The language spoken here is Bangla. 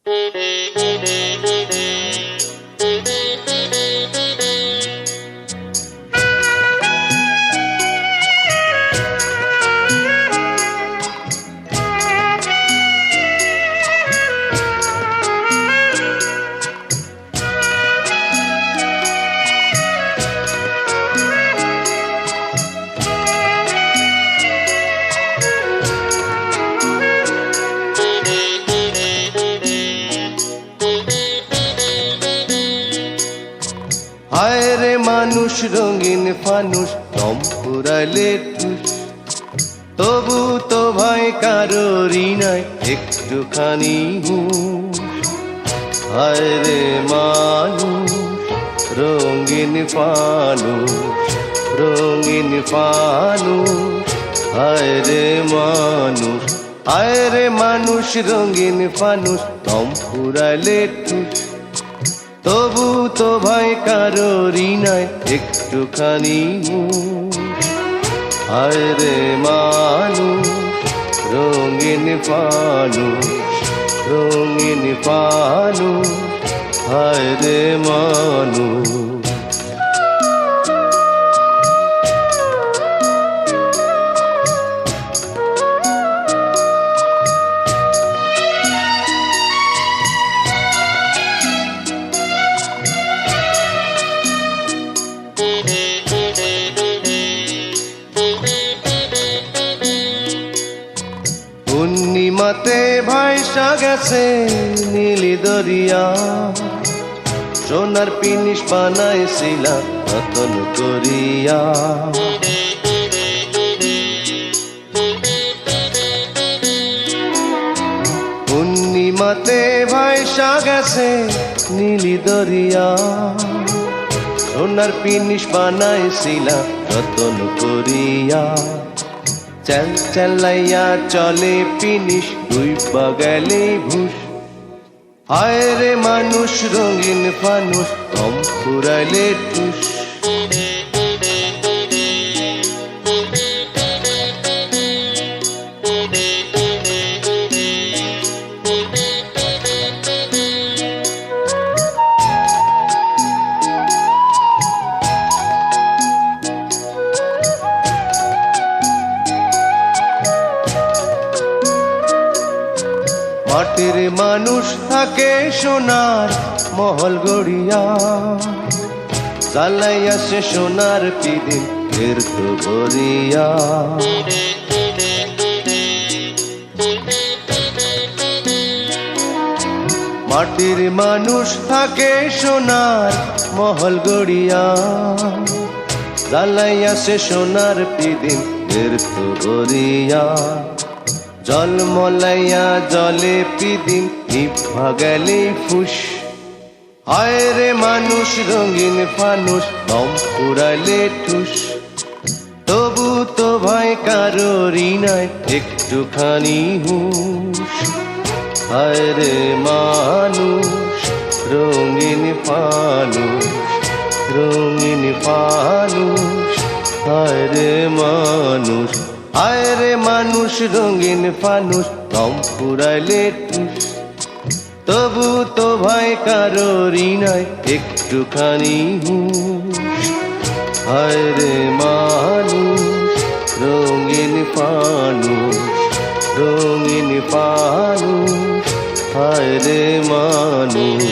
হায় রে মানুষ রঙিন ফানুষ দম ফুরাইলে ঠুস, তবু তো ভাই কারোরই নাই একটুখানি হুঁশ। হায় রে মানুষ রঙিন ফানুষ, রঙিন ফানুষ। হায় রে মানুষ, হায় রে মানুষ রঙিন ফানুষ দম ফুরাইলে ঠুস, তবু তো ভাই কারোরই নাই একটুখানি হুঁশ। হায় রে মানুষ রঙিন ফানুষ, রঙিন ফানুষ। হায় রে মানুষ। পূর্ণিমাতে ভাইসা গেছে নীলি দরিয়া, সোনার পিনিস বানাইছিলাম রতন করিয়া। পূর্ণিমাতে ভাইসা গেছে নীলি দরিয়া, সোনার পিনিস বানাইছিলাম রতন করিয়া। চল চালাইয়া চলে পিনিস ডুইবা গেলে ভুস। হায় রে মানুষ রঙিন ফানুষ দম ফুরাইলে ঠুস। মাটির মানুষ থাকে সোনার মহল গড়িয়া, চালাইয়া সে সোনার পিদিন ফের তো গড়িয়া। মাটির মানুষ থাকে সোনার মহল গড়িয়া, চালাইয়া সে সোনার পিদিন ফের তো গড়িয়া। জল মলাইয়া জলে পিদিন নিভা গেলে ফুস। হায় রে মানুষ রঙিন ফানুষ দম ফুরাইলে ঠুস, তবু তো ভাই কারোরই নাই একটুখানি হুঁশ। হায় রে মানুষ রঙিন ফানুষ, রঙিন ফানুষ। হায় রে মানুষ, হায় রে মানুষ রঙিন ফানুষ দম ফুরাইলে ঠুস, তবু তো ভাই কারোরই নাই একটুখানি হুঁশ। হায় রে মানুষ রঙিন ফানুষ, রঙিন ফানুষ। হায় রে মানুষ।